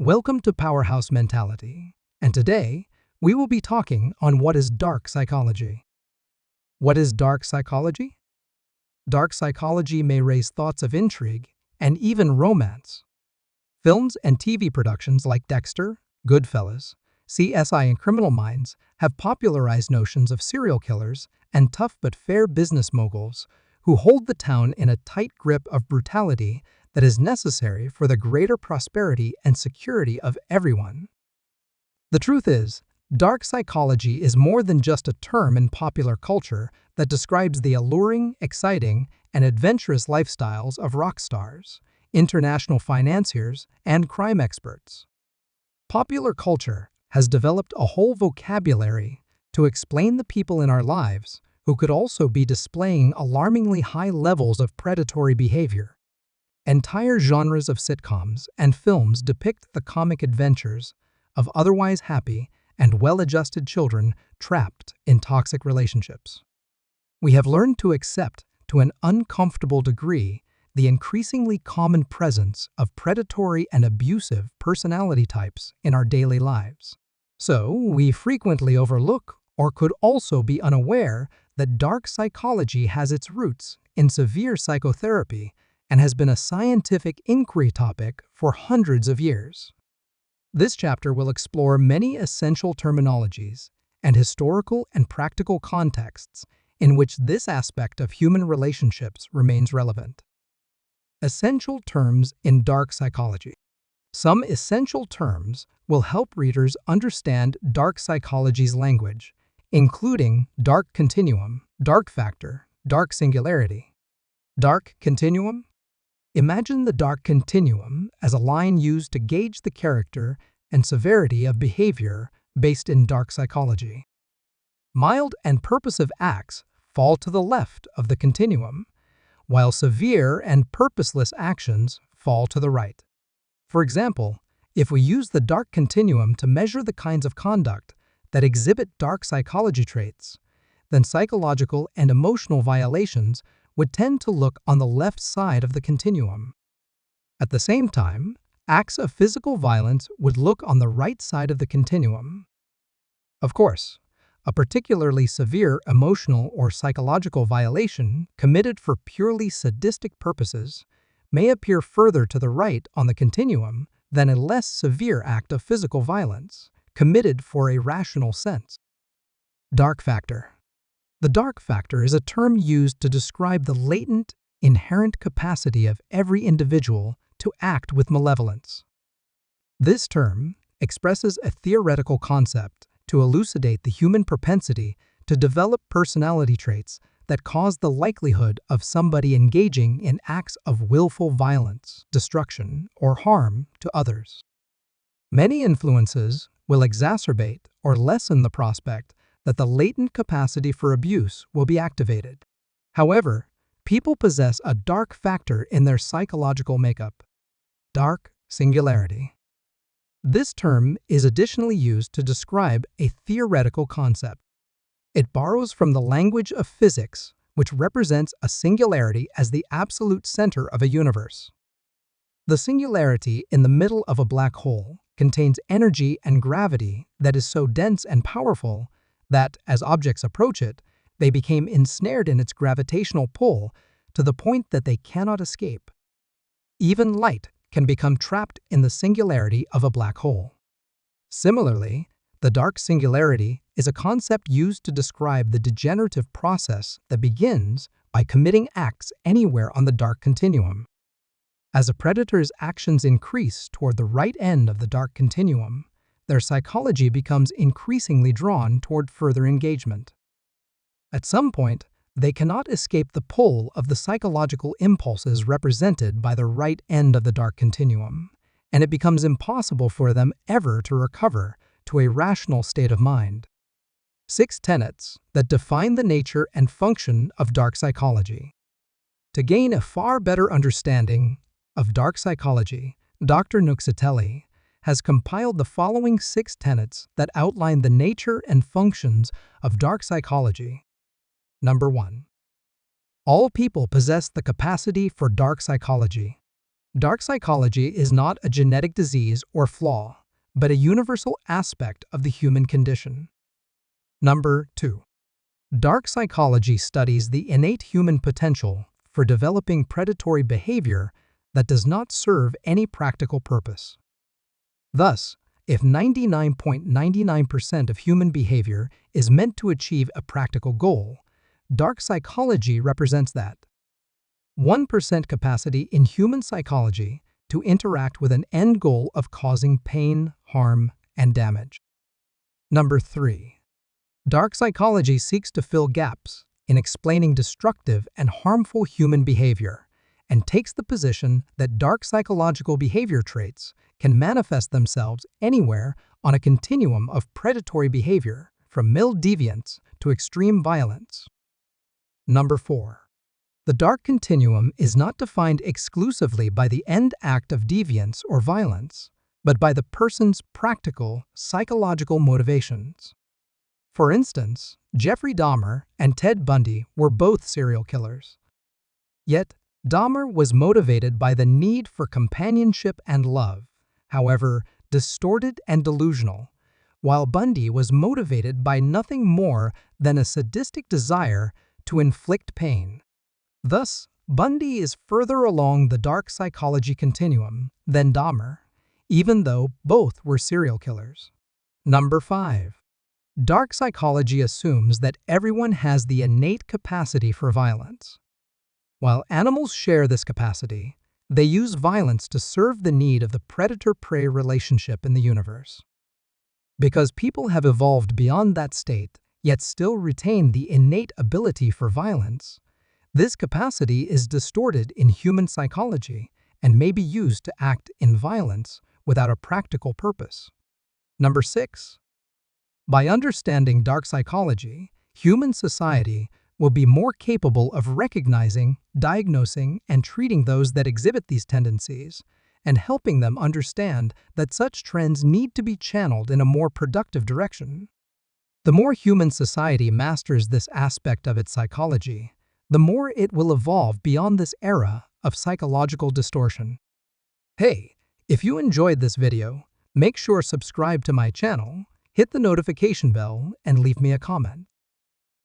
Welcome to Powerhouse Mentality, and today we will be talking on what is dark psychology. What is dark psychology? Dark psychology may raise thoughts of intrigue and even romance. Films and TV productions like Dexter, Goodfellas, CSI, and Criminal Minds have popularized notions of serial killers and tough but fair business moguls who hold the town in a tight grip of brutality that is necessary for the greater prosperity and security of everyone. The truth is, dark psychology is more than just a term in popular culture that describes the alluring, exciting, and adventurous lifestyles of rock stars, international financiers, and crime experts. Popular culture has developed a whole vocabulary to explain the people in our lives who could also be displaying alarmingly high levels of predatory behavior. Entire genres of sitcoms and films depict the comic adventures of otherwise happy and well-adjusted children trapped in toxic relationships. We have learned to accept, to an uncomfortable degree, the increasingly common presence of predatory and abusive personality types in our daily lives. So, we frequently overlook or could also be unaware that dark psychology has its roots in severe psychotherapy and has been a scientific inquiry topic for hundreds of years. This chapter will explore many essential terminologies and historical and practical contexts in which this aspect of human relationships remains relevant. Essential terms in dark psychology. Some essential terms will help readers understand dark psychology's language, including dark continuum, dark factor, dark singularity. Dark continuum? Imagine the dark continuum as a line used to gauge the character and severity of behavior based in dark psychology. Mild and purposive acts fall to the left of the continuum, while severe and purposeless actions fall to the right. For example, if we use the dark continuum to measure the kinds of conduct that exhibit dark psychology traits, then psychological and emotional violations would tend to look on the left side of the continuum. At the same time, acts of physical violence would look on the right side of the continuum. Of course, a particularly severe emotional or psychological violation committed for purely sadistic purposes may appear further to the right on the continuum than a less severe act of physical violence committed for a rational sense. Dark factor. The dark factor is a term used to describe the latent, inherent capacity of every individual to act with malevolence. This term expresses a theoretical concept to elucidate the human propensity to develop personality traits that cause the likelihood of somebody engaging in acts of willful violence, destruction, or harm to others. Many influences will exacerbate or lessen the prospect that the latent capacity for abuse will be activated. However, people possess a dark factor in their psychological makeup. Dark singularity. This term is additionally used to describe a theoretical concept. It borrows from the language of physics, which represents a singularity as the absolute center of a universe. The singularity in the middle of a black hole contains energy and gravity that is so dense and powerful that, as objects approach it, they become ensnared in its gravitational pull to the point that they cannot escape. Even light can become trapped in the singularity of a black hole. Similarly, the dark singularity is a concept used to describe the degenerative process that begins by committing acts anywhere on the dark continuum. As a predator's actions increase toward the right end of the dark continuum, their psychology becomes increasingly drawn toward further engagement. At some point, they cannot escape the pull of the psychological impulses represented by the right end of the dark continuum, and it becomes impossible for them ever to recover to a rational state of mind. 6 tenets that define the nature and function of dark psychology. To gain a far better understanding of dark psychology, Dr. Nuccitelli has compiled the following 6 tenets that outline the nature and functions of dark psychology. Number 1. All people possess the capacity for dark psychology. Dark psychology is not a genetic disease or flaw, but a universal aspect of the human condition. Number 2. Dark psychology studies the innate human potential for developing predatory behavior that does not serve any practical purpose. Thus, if 99.99% of human behavior is meant to achieve a practical goal, dark psychology represents that 1% capacity in human psychology to interact with an end goal of causing pain, harm, and damage. Number 3. Dark psychology seeks to fill gaps in explaining destructive and harmful human behavior and takes the position that dark psychological behavior traits can manifest themselves anywhere on a continuum of predatory behavior, from mild deviance to extreme violence. Number 4. The dark continuum is not defined exclusively by the end act of deviance or violence, but by the person's practical, psychological motivations. For instance, Jeffrey Dahmer and Ted Bundy were both serial killers. Yet, Dahmer was motivated by the need for companionship and love, however distorted and delusional, while Bundy was motivated by nothing more than a sadistic desire to inflict pain. Thus, Bundy is further along the dark psychology continuum than Dahmer, even though both were serial killers. Number 5. Dark psychology assumes that everyone has the innate capacity for violence. While animals share this capacity, they use violence to serve the need of the predator-prey relationship in the universe. Because people have evolved beyond that state, yet still retain the innate ability for violence, this capacity is distorted in human psychology and may be used to act in violence without a practical purpose. Number 6. By understanding dark psychology, human society will be more capable of recognizing, diagnosing, and treating those that exhibit these tendencies, and helping them understand that such trends need to be channeled in a more productive direction. The more human society masters this aspect of its psychology, the more it will evolve beyond this era of psychological distortion. Hey, if you enjoyed this video, make sure to subscribe to my channel, hit the notification bell, and leave me a comment.